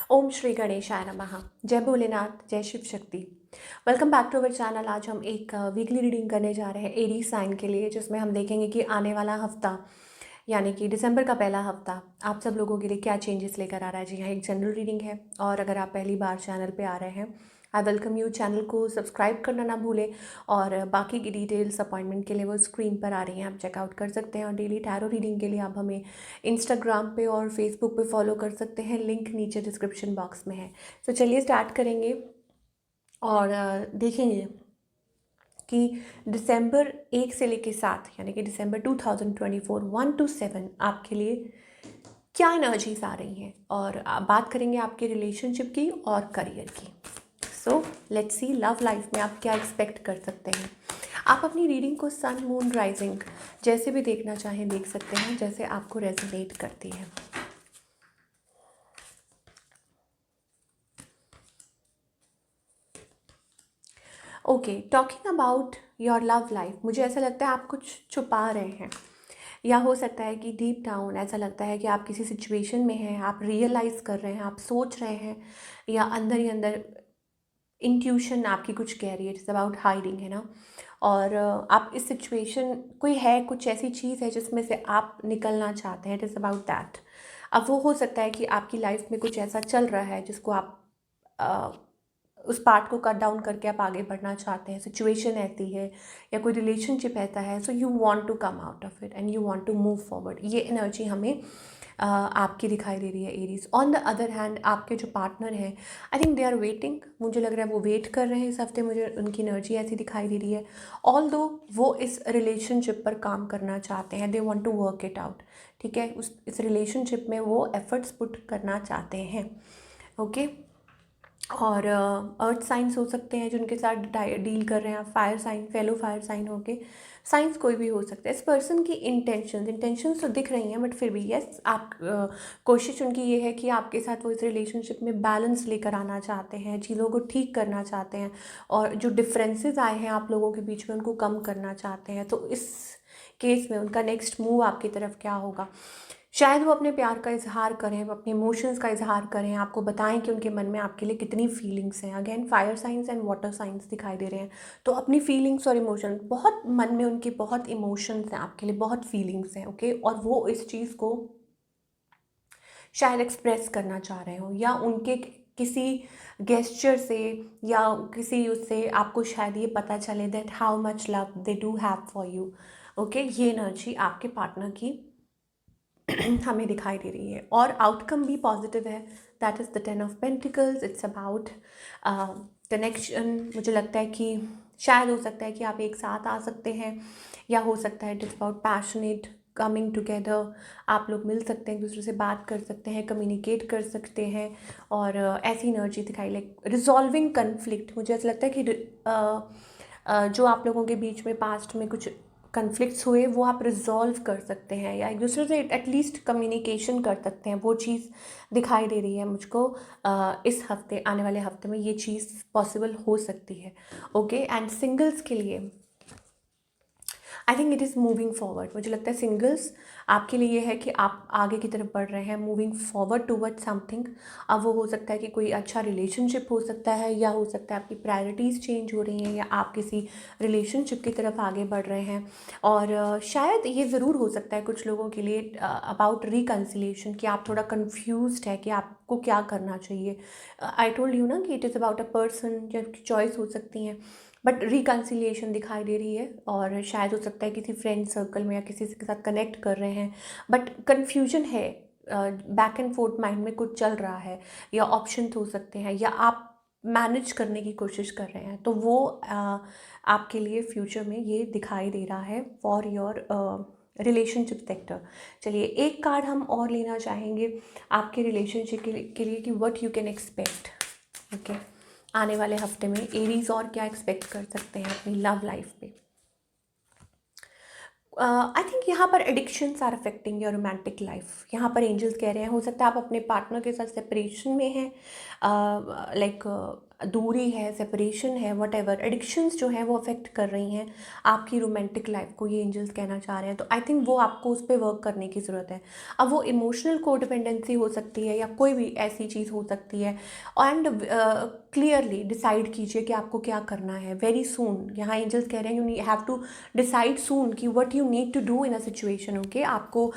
ओम श्री गणेशाय नमः। जय भोलेनाथ, जय Shiv Shakti. Welcome back to our channel. आज हम एक वीकली रीडिंग करने जा रहे हैं एरीज साइन के लिए, जिसमें हम देखेंगे कि आने वाला हफ्ता यानी कि दिसंबर का पहला हफ्ता आप सब लोगों के लिए क्या चेंजेस लेकर आ रहा है। जी हाँ, एक जनरल रीडिंग है और अगर आप पहली बार चैनल पे आ रहे हैं, आई वेलकम यू। चैनल को सब्सक्राइब करना ना भूलें और बाकी की डिटेल्स अपॉइंटमेंट के लिए वो स्क्रीन पर आ रही हैं, आप चेकआउट कर सकते हैं। और डेली टैरो रीडिंग के लिए आप हमें इंस्टाग्राम पे और फेसबुक पे फॉलो कर सकते हैं, लिंक नीचे डिस्क्रिप्शन बॉक्स में है। तो चलिए स्टार्ट करेंगे और देखेंगे कि दिसंबर 1 से लेके 7 यानी कि दिसंबर 2024 1 to 7 आपके लिए क्या एनर्जीज आ रही हैं। और बात करेंगे आपके रिलेशनशिप की और करियर की। So let's see love life में आप क्या एक्सपेक्ट कर सकते हैं। आप अपनी रीडिंग को सन मून राइजिंग जैसे भी देखना चाहें देख सकते हैं, जैसे आपको रेजोनेट करती है। Okay, talking about your love life, मुझे ऐसा लगता है आप कुछ छुपा रहे हैं, या हो सकता है कि डीप डाउन ऐसा लगता है कि आप किसी सिचुएशन में हैं, आप रियलाइज़ कर रहे हैं, आप सोच रहे हैं, या अंदर ही अंदर इंट्यूशन आपकी कुछ कह रही है। इट्स अबाउट हाइडिंग, है ना। और आप इस सिचुएशन कोई है, कुछ ऐसी चीज़ है जिसमें से आप निकलना चाहते हैं। It is about that. अब वो हो सकता है कि आपकी लाइफ में कुछ ऐसा चल रहा है जिसको आप उस पार्ट को कट डाउन करके आप आगे बढ़ना चाहते हैं। सिचुएशन ऐसी है या कोई रिलेशनशिप ऐसा है, so you want to come out of it and you want to move forward. ये एनर्जी हमें आपकी दिखाई दे रही है Aries. On the other hand आपके जो पार्टनर हैं, I think they are waiting. मुझे लग रहा है वो वेट कर रहे हैं इस हफ्ते, मुझे उनकी एनर्जी ऐसी दिखाई दे रही है। ऑल दो वो इस रिलेशनशिप पर काम करना चाहते हैं, they want to work it out. ठीक है, इस रिलेशनशिप में वो एफर्ट्स पुट करना चाहते हैं। ओके, और अर्थ साइंस हो सकते हैं जिनके साथ डील कर रहे हैं आप। Fire sign, fellow fire sign हो के साइंस कोई भी हो सकता है। इस पर्सन की इंटेंशंस तो दिख रही हैं, बट फिर भी यस, आप कोशिश उनकी ये है कि आपके साथ वो इस रिलेशनशिप में बैलेंस लेकर आना चाहते हैं, चीज़ों को ठीक करना चाहते हैं, और जो डिफरेंसेस आए हैं आप लोगों के बीच में उनको कम करना चाहते हैं। तो इस केस में उनका नेक्स्ट मूव आपकी तरफ क्या होगा। शायद वो अपने प्यार का इजहार करें, वो अपने इमोशंस का इजहार करें, आपको बताएं कि उनके मन में आपके लिए कितनी फीलिंग्स हैं। Again fire science and water science दिखाई दे रहे हैं, तो अपनी फीलिंग्स और इमोशन, बहुत मन में उनके बहुत इमोशंस हैं आपके लिए, बहुत फीलिंग्स हैं। ओके, और वो इस चीज़ को शायद एक्सप्रेस करना चाह रहे हो, या उनके किसी गेस्चर से या किसी उससे आपको शायद ये पता चले that how much love they do have for you. Okay, ये एनर्जी आपके पार्टनर की हमें दिखाई दे रही है। और आउटकम भी पॉजिटिव है, that is the 10 of Pentacles। It's about connection. मुझे लगता है कि शायद हो सकता है कि आप एक साथ आ सकते हैं, या हो सकता है it is about passionate coming together. आप लोग मिल सकते हैं, एक दूसरे से बात कर सकते हैं, कम्युनिकेट कर सकते हैं। और ऐसी एनर्जी दिखाई, लाइक रिजॉल्विंग कन्फ्लिक्ट। मुझे ऐसा लगता है कि जो आप लोगों के बीच में पास्ट में कुछ कन्फ्लिक्ट्स हुए वो आप रिजॉल्व कर सकते हैं, या एक दूसरे से एटलीस्ट कम्युनिकेशन कर सकते हैं। वो चीज़ दिखाई दे रही है मुझको। इस हफ्ते, आने वाले हफ्ते में ये चीज़ पॉसिबल हो सकती है। ओके, एंड सिंगल्स के लिए I think it is moving forward. मुझे लगता है सिंगल्स आपके लिए ये है कि आप आगे की तरफ बढ़ रहे हैं, मूविंग फॉरवर्ड टूवर्ड समथिंग। अब वो हो सकता है कि कोई अच्छा रिलेशनशिप हो सकता है, या हो सकता है आपकी प्रायोरिटीज़ चेंज हो रही हैं, या आप किसी रिलेशनशिप की तरफ आगे बढ़ रहे हैं। और शायद ये ज़रूर हो सकता है कुछ लोगों के लिए अबाउट रिकन्सिलेशन, कि आप थोड़ा कन्फ्यूज्ड है कि आपको क्या करना चाहिए। आई टोल्ड यू ना कि it is about a person, जिनकी चॉइस हो सकती हैं, बट रिकन्सिलिएशन दिखाई दे रही है। और शायद हो सकता है किसी फ्रेंड सर्कल में या किसी के साथ कनेक्ट कर रहे हैं, बट कन्फ्यूजन है, बैक एंड फोर्थ माइंड में कुछ चल रहा है, या ऑप्शन हो सकते हैं, या आप मैनेज करने की कोशिश कर रहे हैं। तो वो आपके लिए फ्यूचर में ये दिखाई दे रहा है फॉर योर रिलेशनशिप सेक्टर। चलिए एक कार्ड हम और लेना चाहेंगे आपके रिलेशनशिप के लिए कि what you can expect. Okay, आने वाले हफ्ते में एरीज और क्या एक्सपेक्ट कर सकते हैं अपनी लव लाइफ पे। आई थिंक यहाँ पर addictions are affecting your romantic life. यहाँ पर एंजल्स कह रहे हैं हो सकता है आप अपने पार्टनर के साथ सेपरेशन में हैं, लाइक दूरी है, सेपरेशन है, व्हाटएवर एडिक्शंस जो हैं वो अफेक्ट कर रही हैं आपकी रोमांटिक लाइफ को, ये एंजल्स कहना चाह रहे हैं। तो आई थिंक वो आपको उस पर वर्क करने की ज़रूरत है। अब वो इमोशनल कोडिपेंडेंसी हो सकती है या कोई भी ऐसी चीज़ हो सकती है। एंड क्लियरली डिसाइड कीजिए कि आपको क्या करना है वेरी सून। यहाँ एंजल्स कह रहे हैं you have to decide soon कि what you need to do in a situation. Okay, आपको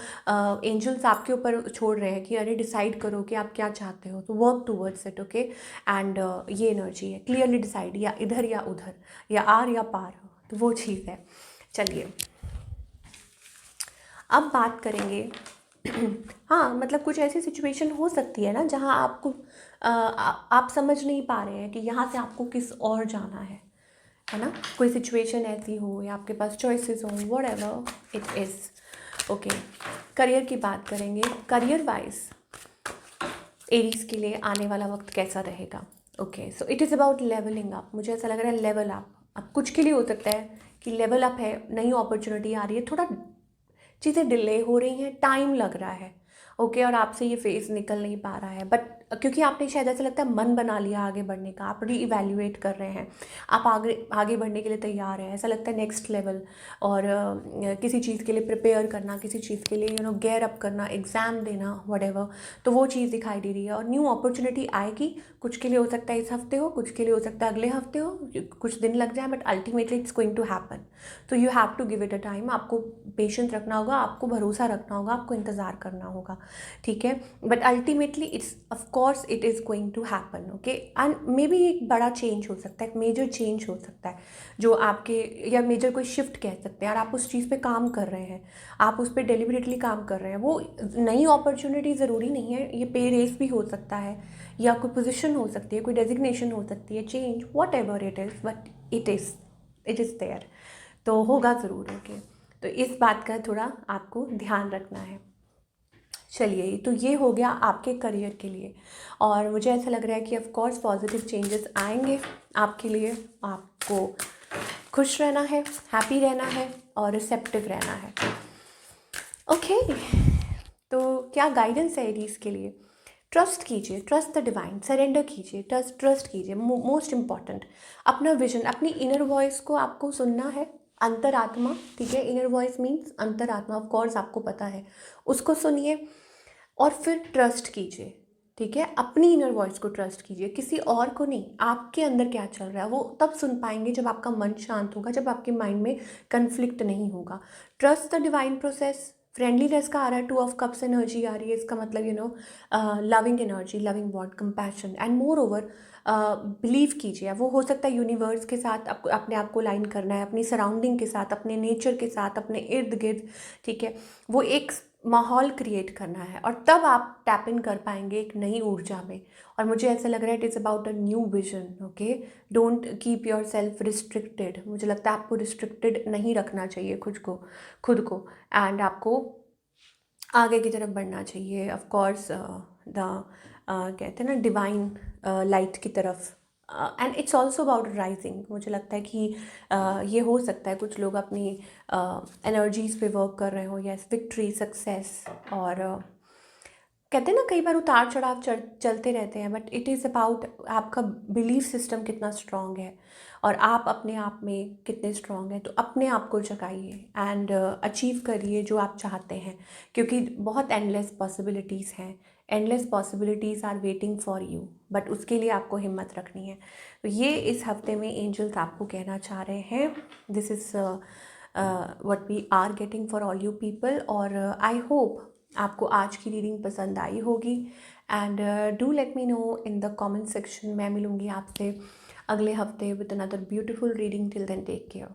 एंजल्स आपके ऊपर छोड़ रहे हैं कि अरे डिसाइड करो कि आप क्या चाहते हो, तो work towards it. Okay, and ये एनर्जी है क्लियरली डिसाइड, या इधर या उधर, या आर या पार, तो वो चीज़ है। चलिए अब बात करेंगे हाँ, मतलब कुछ ऐसी सिचुएशन हो सकती है ना जहाँ आपको आप समझ नहीं पा रहे हैं कि यहाँ से आपको किस और जाना है ना। कोई सिचुएशन ऐसी हो या आपके पास चॉइसेस हो, whatever it is. Okay, career की बात करेंगे। करियर वाइज एरीज के लिए आने वाला वक्त कैसा रहेगा? Okay, so it is about levelling up. मुझे ऐसा लग रहा है लेवल अप। अब कुछ के लिए हो सकता है कि लेवल अप है, नई अपॉर्चुनिटी आ रही है, थोड़ा चीज़ें डिले हो रही हैं, टाइम लग रहा है। ओके, और आपसे ये फेज़ निकल नहीं पा रहा है, बट क्योंकि आपने शायद ऐसा लगता है मन बना लिया आगे बढ़ने का, आप रीइवैल्यूएट कर रहे हैं, आप आगे आगे बढ़ने के लिए तैयार हैं, ऐसा लगता है नेक्स्ट लेवल। और किसी चीज़ के लिए प्रिपेयर करना, किसी चीज़ के लिए गेयर अप करना, एग्ज़ाम देना, व्हाटएवर, तो वो चीज़ दिखाई दे रही है। और न्यू अपॉर्चुनिटी आएगी, कुछ के लिए हो सकता है इस हफ्ते हो, कुछ के लिए हो सकता है अगले हफ्ते हो, कुछ दिन लग जाए, but ultimately it's going to happen. तो you have to give it a time. आपको पेशेंस रखना होगा, आपको भरोसा रखना होगा, आपको इंतज़ार करना होगा, ठीक है। But ultimately it's of course it is going to happen. Okay, and maybe एक बड़ा चेंज हो सकता है, एक मेजर चेंज हो सकता है जो आपके, या मेजर कोई शिफ्ट कह सकते हैं, और आप उस चीज़ पे काम कर रहे हैं, आप उस पर डेलिबरेटली काम कर रहे हैं। वो नई अपॉर्चुनिटी ज़रूरी नहीं है, ये पे रेस भी हो सकता है, या कोई पोजिशन हो सकती है, कोई डेजिग्नेशन हो सकती है, change whatever it is, but it is there, तो होगा ज़रूर। ओके, तो इस बात का थोड़ा आपको ध्यान रखना है। चलिए, तो ये हो गया आपके करियर के लिए, और मुझे ऐसा लग रहा है कि ऑफ कोर्स पॉजिटिव चेंजेस आएंगे आपके लिए। आपको खुश रहना है, हैप्पी रहना है, और रिसेप्टिव रहना है। ओके, तो क्या गाइडेंस है एरीज के लिए? ट्रस्ट कीजिए, ट्रस्ट द डिवाइन, सरेंडर कीजिए, ट्रस्ट कीजिए। मोस्ट इम्पॉर्टेंट, अपना विजन, अपनी इनर वॉइस को आपको सुनना है, अंतरात्मा, ठीक है। इनर वॉइस मीन्स अंतरात्मा, ऑफ कोर्स आपको पता है, उसको सुनिए और फिर ट्रस्ट कीजिए, ठीक है। अपनी इनर वॉइस को ट्रस्ट कीजिए, किसी और को नहीं। आपके अंदर क्या चल रहा है वो तब सुन पाएंगे जब आपका मन शांत होगा, जब आपके माइंड में कन्फ्लिक्ट नहीं होगा। Trust the divine process. Friendliness का आ रहा है, 2 ऑफ कप्स एनर्जी आ रही है, इसका मतलब loving energy, loving word, compassion, and more over believe कीजिए। वो हो सकता है यूनिवर्स के साथ आपको अपने आप को लाइन करना है, अपनी सराउंडिंग के साथ, अपने नेचर के साथ, अपने इर्द गिर्द, ठीक है। वो एक माहौल क्रिएट करना है, और तब आप टैप इन कर पाएंगे एक नई ऊर्जा में। और मुझे ऐसा लग रहा है it is about a new vision. Okay, don't keep your self restricted. मुझे लगता है आपको रिस्ट्रिक्टेड नहीं रखना चाहिए खुद को, एंड आपको आगे की तरफ बढ़ना चाहिए। ऑफ कोर्स द कहते हैं ना डिवाइन लाइट की तरफ। And it's also about rising. मुझे लगता है कि ये हो सकता है कुछ लोग अपनी एनर्जीज पे वर्क कर रहे हो, यस, विक्ट्री, सक्सेस, और कहते हैं ना कई बार उतार चढ़ाव चलते रहते हैं, बट इट इज़ अबाउट आपका बिलीफ सिस्टम कितना स्ट्रांग है, और आप अपने आप में कितने स्ट्रांग हैं। तो अपने आप को जगाइए एंड अचीव करिए जो आप चाहते हैं, क्योंकि बहुत एंडलेस पॉसिबिलिटीज़ हैं, endless possibilities are waiting for you, but उसके लिए आपको हिम्मत रखनी है। तो ये इस हफ्ते में एंजल्स आपको कहना चाह रहे हैं। This is what we are getting for all you people. और आई होप आपको आज की रीडिंग पसंद आई होगी, and do let me know in the comment section. मैं मिलूँगी आपसे अगले हफ्ते with another beautiful reading. Till then take care.